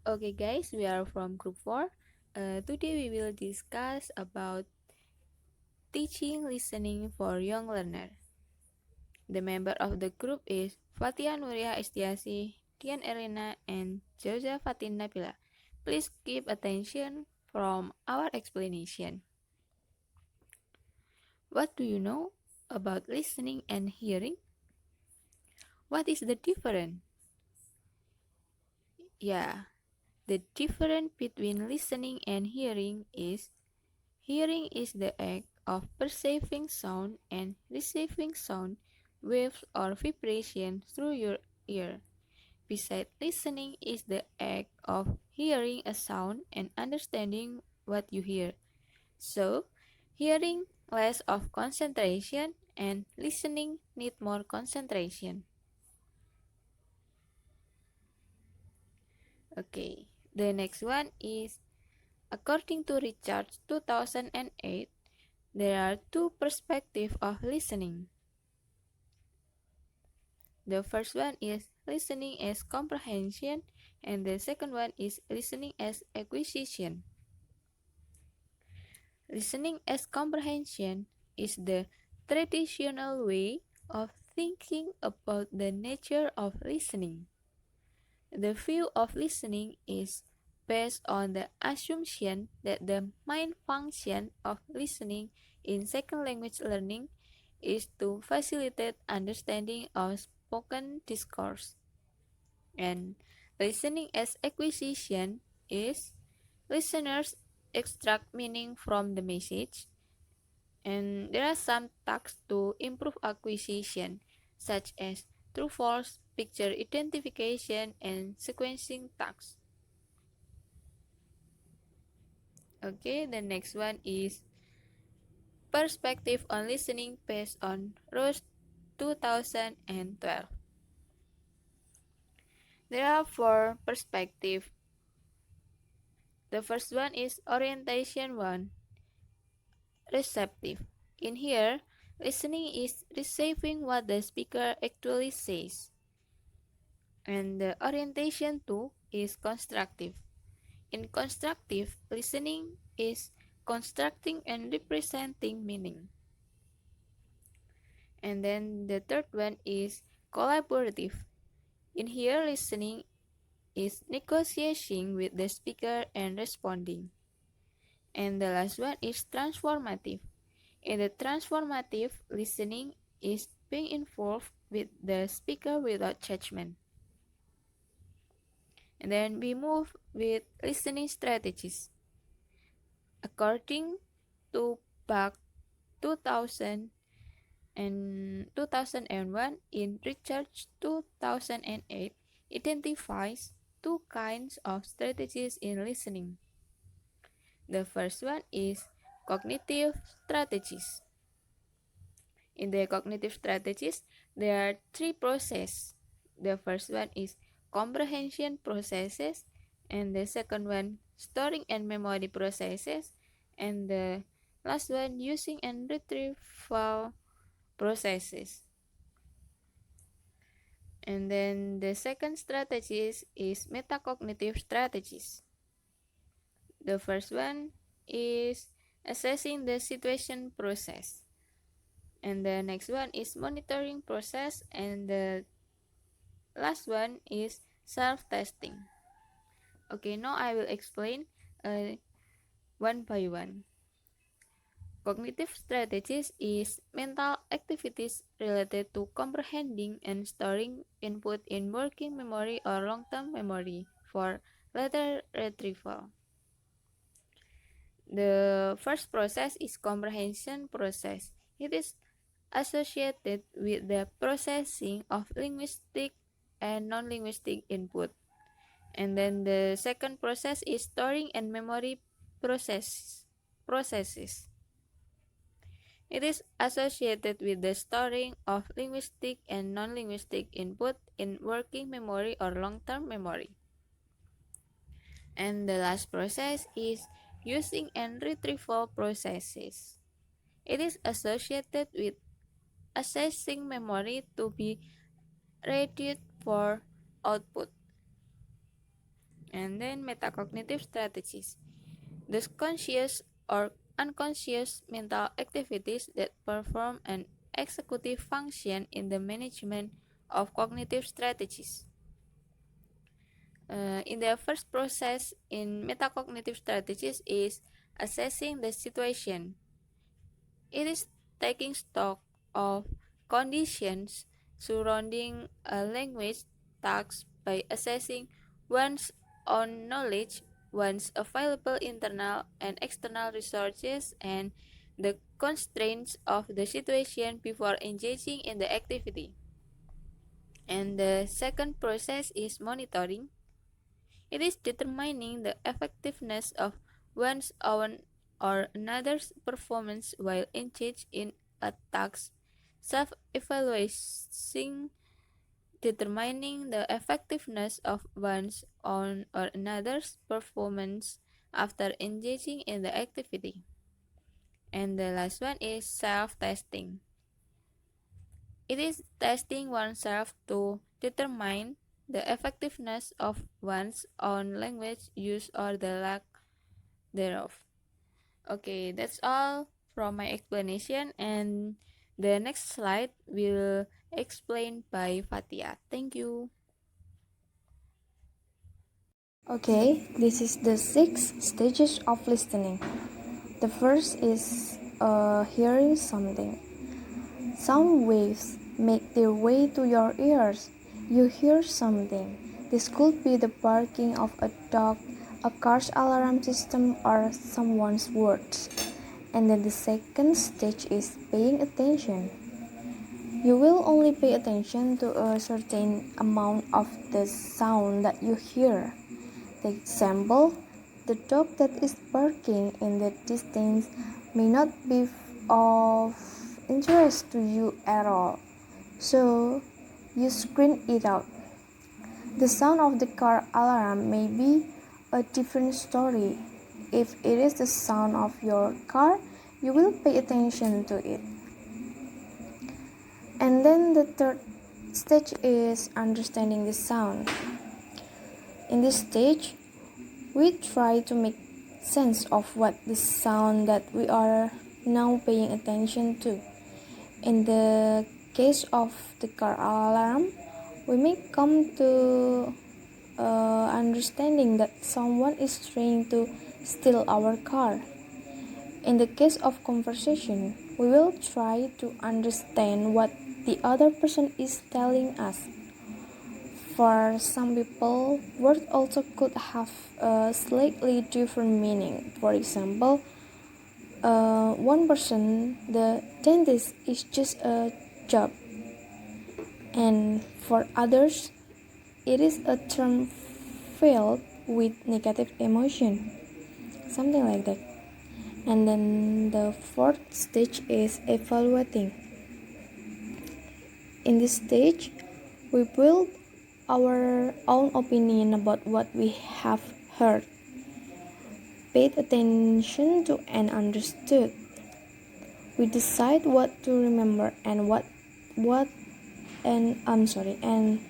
Okay guys, we are from group 4. Today we will discuss about teaching listening for young learner. The member of the group is Fatia Nuria Estiasi, Dian Erina, and Jauza Fatin Nabila. Please keep attention from our explanation. What do you know about listening and hearing? What is the difference? Yeah, the difference between listening and hearing is the act of perceiving sound and receiving sound waves or vibration through your ear. Besides listening is the act of hearing a sound and understanding what you hear. So, hearing less of concentration and listening need more concentration. Okay, the next one is according to Richard 2008, there are two perspectives of listening. The first one is listening as comprehension, and the second one is listening as acquisition. Listening as comprehension is the traditional way of thinking about the nature of listening. The view of listening is based on the assumption that the main function of listening in second language learning is to facilitate understanding of spoken discourse. And listening as acquisition is listeners extract meaning from the message, and there are some tasks to improve acquisition, such as true false, picture identification, and sequencing tasks. Okay, the next one is perspective on listening based on Rose 2012. There are four perspectives. The first one is orientation 1, receptive. In here, listening is receiving what the speaker actually says. And the orientation 2 is constructive. In constructive, listening is constructing and representing meaning. And then the third one is collaborative. In here, listening is negotiating with the speaker and responding. And the last one is transformative. In the transformative, listening is being involved with the speaker without judgment. And then we move with listening strategies. According to Bach 2000 and 2001 in Research 2008 identifies two kinds of strategies in listening. The first one is cognitive strategies. In the cognitive strategies, there are three processes. The first one is comprehension processes, and the second one storing and memory processes, and the last one using and retrieval processes. And then the second strategies is metacognitive strategies. The first one is assessing the situation process. And the next one is monitoring process, and the last one is self-testing. Okay, now I will explain one by one. Cognitive strategies is mental activities related to comprehending and storing input in working memory or long-term memory for later retrieval. The first process is comprehension process. It is associated with the processing of linguistic and non-linguistic input. And then the second process is storing and memory processes. It is associated with the storing of linguistic and non-linguistic input in working memory or long-term memory. And the last process is using and retrieval processes. It is associated with assessing memory to be readied for output. And then metacognitive strategies. Those conscious or unconscious mental activities that perform an executive function in the management of cognitive strategies. In the first process in metacognitive strategies is assessing the situation. It is taking stock of conditions surrounding a language task by assessing one's own knowledge, one's available internal and external resources, and the constraints of the situation before engaging in the activity. And the second process is monitoring. It is determining the effectiveness of one's own or another's performance while engaged in a task. Self-evaluating, determining the effectiveness of one's own or another's performance after engaging in the activity. And the last one is self-testing. It is testing oneself to determine the effectiveness of one's own language use or the lack thereof. Okay, that's all from my explanation, and the next slide will explain by Fatia. Thank you. Okay, this is the 6 stages of listening. The first is hearing something. Sound waves make their way to your ears. You hear something. This could be the barking of a dog, a car's alarm system, or someone's words. And then the second stage is paying attention. You will only pay attention to a certain amount of the sound that you hear. The example, the dog that is barking in the distance may not be of interest to you at all, so you screen it out. The sound of the car alarm may be a different story. If it is the sound of your car, you will pay attention to it. And then the third stage is understanding the sound. In this stage, we try to make sense of what the sound that we are now paying attention to. In the case of the car alarm, we may come to understanding that someone is trying to steal our car. In the case of conversation, we will try to understand what the other person is telling us. For some people, words also could have a slightly different meaning. For example, one person, the dentist is just a job, and for others, it is a term filled with negative emotion, something like that. And then the fourth stage is evaluating. In this stage, we build our own opinion about what we have heard, paid attention to, and understood. We decide what to remember and and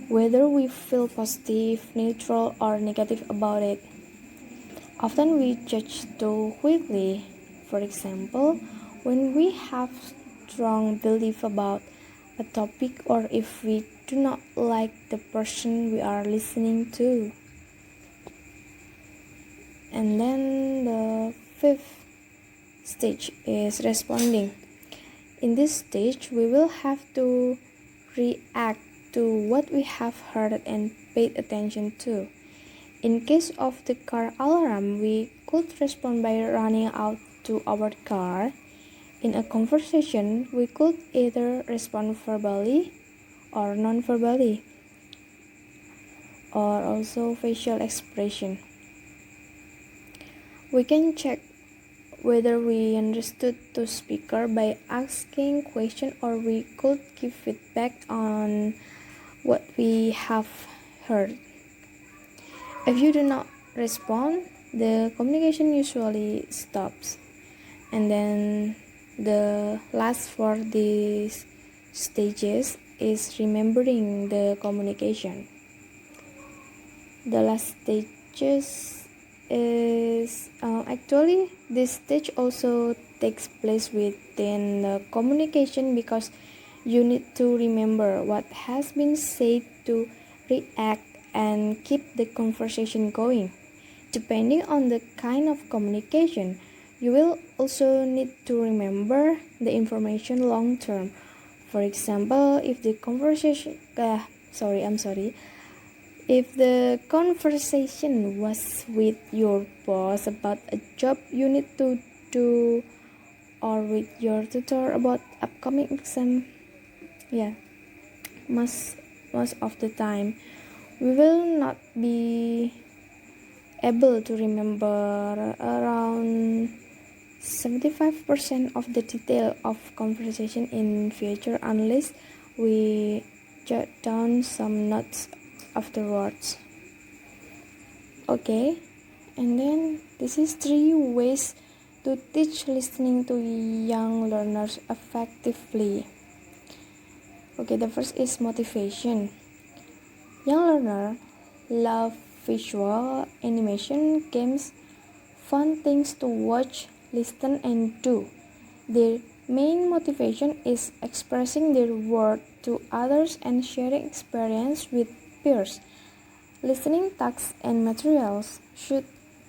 whether we feel positive, neutral, or negative about it. Often we judge too quickly. For example, when we have strong belief about a topic or if we do not like the person we are listening to. And then the fifth stage is responding. In this stage, we will have to react to what we have heard and paid attention to. In case of the car alarm, we could respond by running out to our car. In a conversation, we could either respond verbally or non-verbally, or also facial expression. We can check whether we understood the speaker by asking questions, or we could give feedback on what we have heard. If you do not respond, the communication usually stops. And then the last for these stages is remembering the communication. The last stages is actually this stage also takes place within the communication because you need to remember what has been said to react and keep the conversation going. Depending on the kind of communication, you will also need to remember the information long term. For example, if the conversation if the conversation was with your boss about a job you need to do, or with your tutor about upcoming exam, yeah, most of the time we will not be able to remember around 75% of the detail of conversation in future unless we jot down some notes afterwards. Okay, and then this is 3 ways to teach listening to young learners effectively. Okay, the first is motivation. Young learners love visual animation, games, fun things to watch, listen, and do. Their main motivation is expressing their work to others and sharing experience with peers. Listening tasks and materials should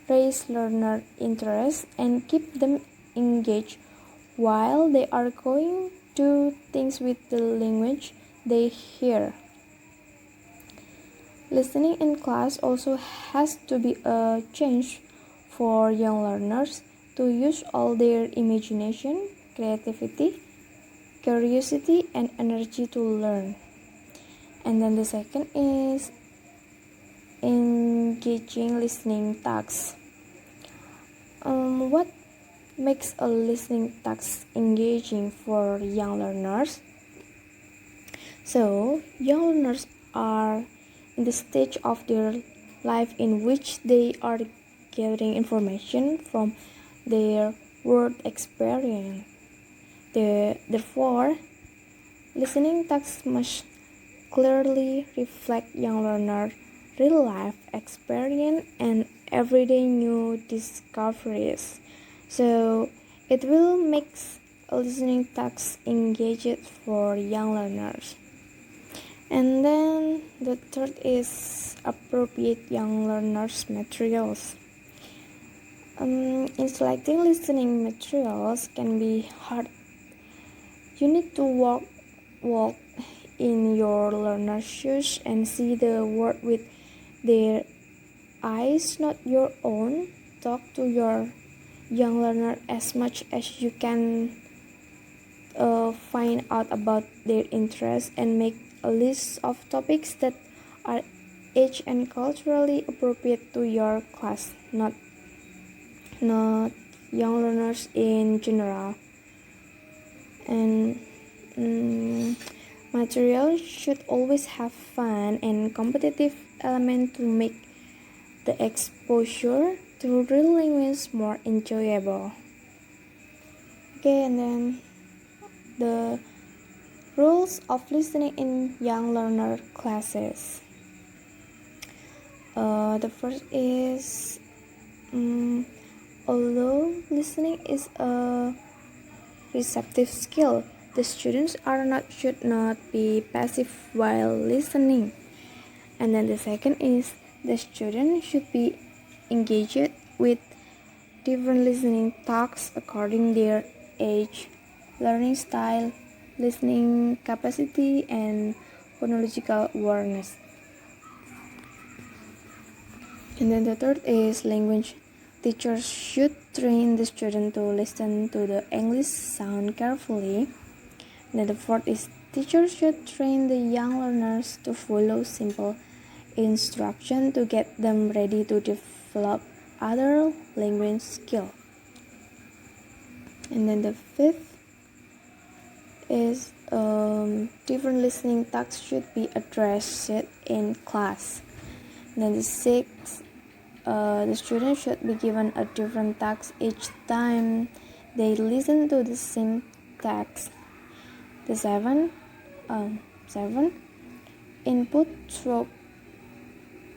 raise learner interest and keep them engaged while they are going to things with the language they hear. Listening in class also has to be a change for young learners to use all their imagination, creativity, curiosity, and energy to learn. And then the second is engaging listening tasks. What makes a listening task engaging for young learners? So, young learners are in the stage of their life in which they are gathering information from their world experience. Therefore, listening tasks must clearly reflect young learner real life experience and everyday new discoveries. So it will make listening tasks engaged for young learners. And then the third is appropriate young learners materials. In selecting listening materials can be hard. You need to walk in your learner's shoes and see the world with their eyes, not your own. Talk to your young learner as much as you can, find out about their interests and make a list of topics that are age and culturally appropriate to your class, not young learners in general. And materials should always have fun and competitive element to make the exposure to real language more enjoyable. Okay, and then the rules of listening in young learner classes. The first is, although listening is a receptive skill, the students should not be passive while listening. And then the second is the student should be engaged with different listening tasks according their age, learning style, listening capacity, and phonological awareness. And then the third is language. Teachers should train the student to listen to the English sound carefully. And then the fourth is teachers should train the young learners to follow simple instruction to get them ready to develop other language skill. And then the fifth is, different listening tasks should be addressed in class. And then the sixth, the student should be given a different task each time they listen to the same text. The seven, input through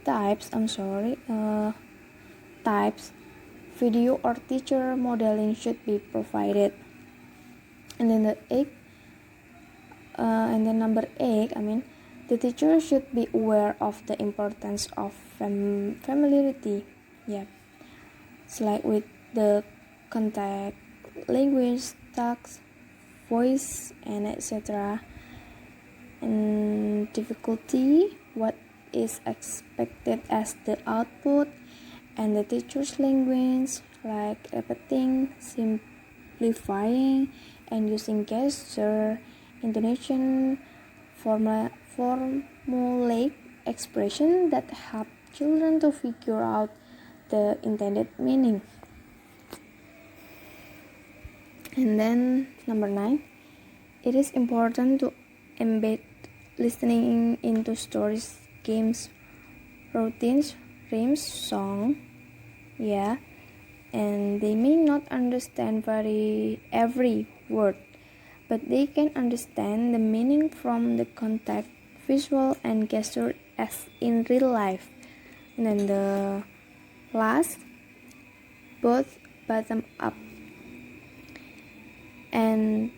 types, video or teacher modeling should be provided. And then number 8, the teacher should be aware of the importance of familiarity. Yeah, it's like with the contact language, text, voice, and etc. And difficulty, what is expected as the output, and the teacher's language, like repeating, simplifying, and using gesture, intonation, formulaic expression that help children to figure out the intended meaning. And then number 9, it is important to embed listening into stories, games, routines, rhymes, song. Yeah, and they may not understand every word, but they can understand the meaning from the context, visual, and gesture as in real life. And then the last, both bottom up and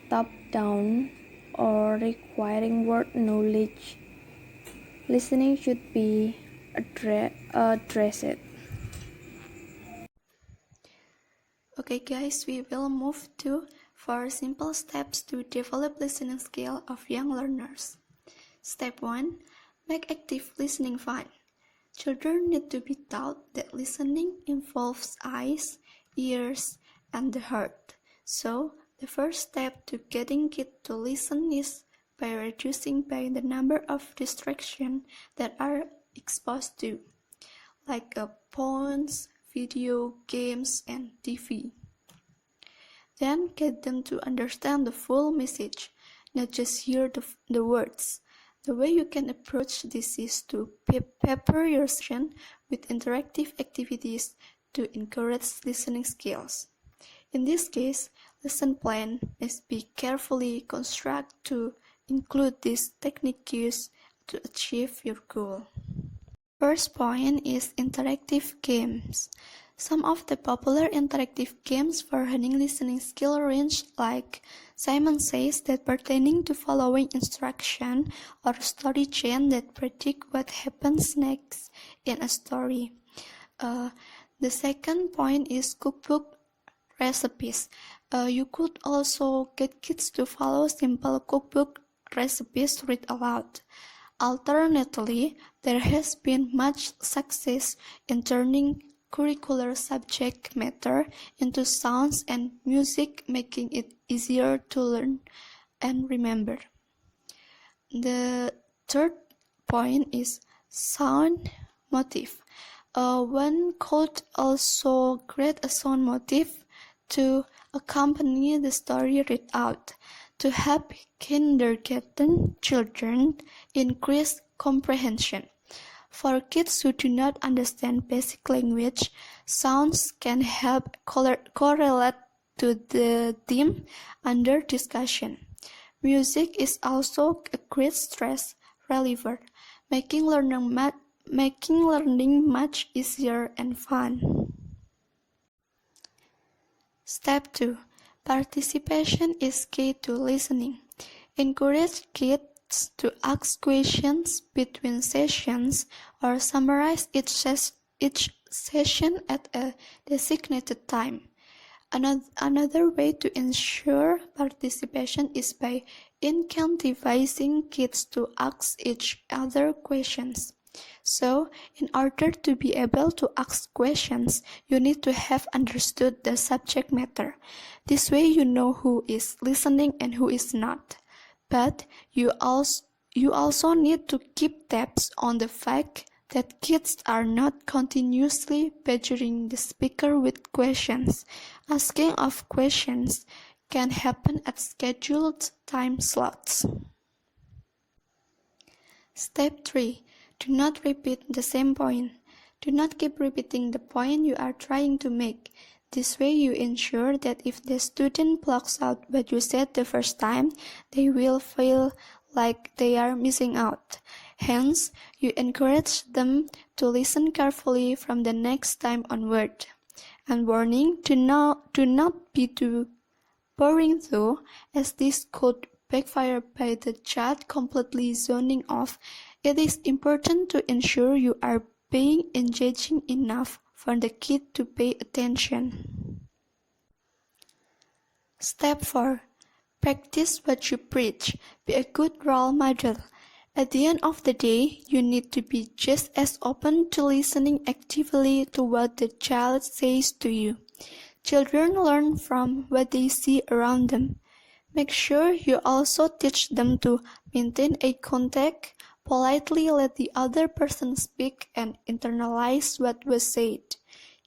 top down or requiring word knowledge, listening should be addressed. Okay guys, we will move to 4 simple steps to develop listening skill of young learners. Step 1. Make active listening fun. Children need to be taught that listening involves eyes, ears, and the heart. So, the first step to getting kids to listen is by reducing the number of distractions that are exposed to, like phones, video, games, and TV. Then get them to understand the full message, not just hear the words. The way you can approach this is to pepper your session with interactive activities to encourage listening skills. In this case, lesson plan must be carefully constructed to include these techniques to achieve your goal. First point is interactive games. Some of the popular interactive games for learning listening skill range like Simon Says that pertaining to following instruction or story chain that predict what happens next in a story. The second point is cookbook recipes. You could also get kids to follow simple cookbook recipes read aloud. Alternatively, there has been much success in turning curricular subject matter into sounds and music, making it easier to learn and remember. The third point is sound motif. One could also create a sound motif to accompany the story read out to help kindergarten children increase comprehension. For kids who do not understand basic language, sounds can help correlate to the theme under discussion. Music is also a great stress reliever, making learning much easier and fun. Step 2. Participation is key to listening. Encourage kids to ask questions between sessions or summarize each session at a designated time. Another way to ensure participation is by incentivizing kids to ask each other questions. So, in order to be able to ask questions, you need to have understood the subject matter. This way you know who is listening and who is not. But you also need to keep tabs on the fact that kids are not continuously badgering the speaker with questions. Asking of questions can happen at scheduled time slots. Step 3. Do not repeat the same point. Do not keep repeating the point you are trying to make. This way you ensure that if the student blocks out what you said the first time, they will feel like they are missing out. Hence, you encourage them to listen carefully from the next time onward. And warning, do not be too boring though, as this could backfire by the child completely zoning off. It is important to ensure you are being engaging enough for the kid to pay attention. Step 4. Practice what you preach. Be a good role model. At the end of the day, you need to be just as open to listening actively to what the child says to you. Children learn from what they see around them. Make sure you also teach them to maintain eye contact, politely let the other person speak, and internalize what was said.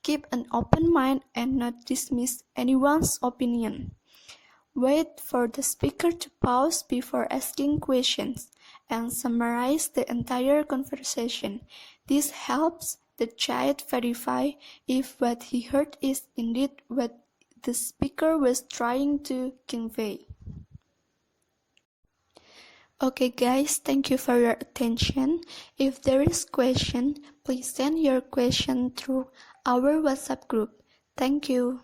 Keep an open mind and not dismiss anyone's opinion. Wait for the speaker to pause before asking questions, and summarize the entire conversation. This helps the child verify if what he heard is indeed what the speaker was trying to convey. Okay guys, thank you for your attention. If there is question, please send your question through our WhatsApp group. Thank you.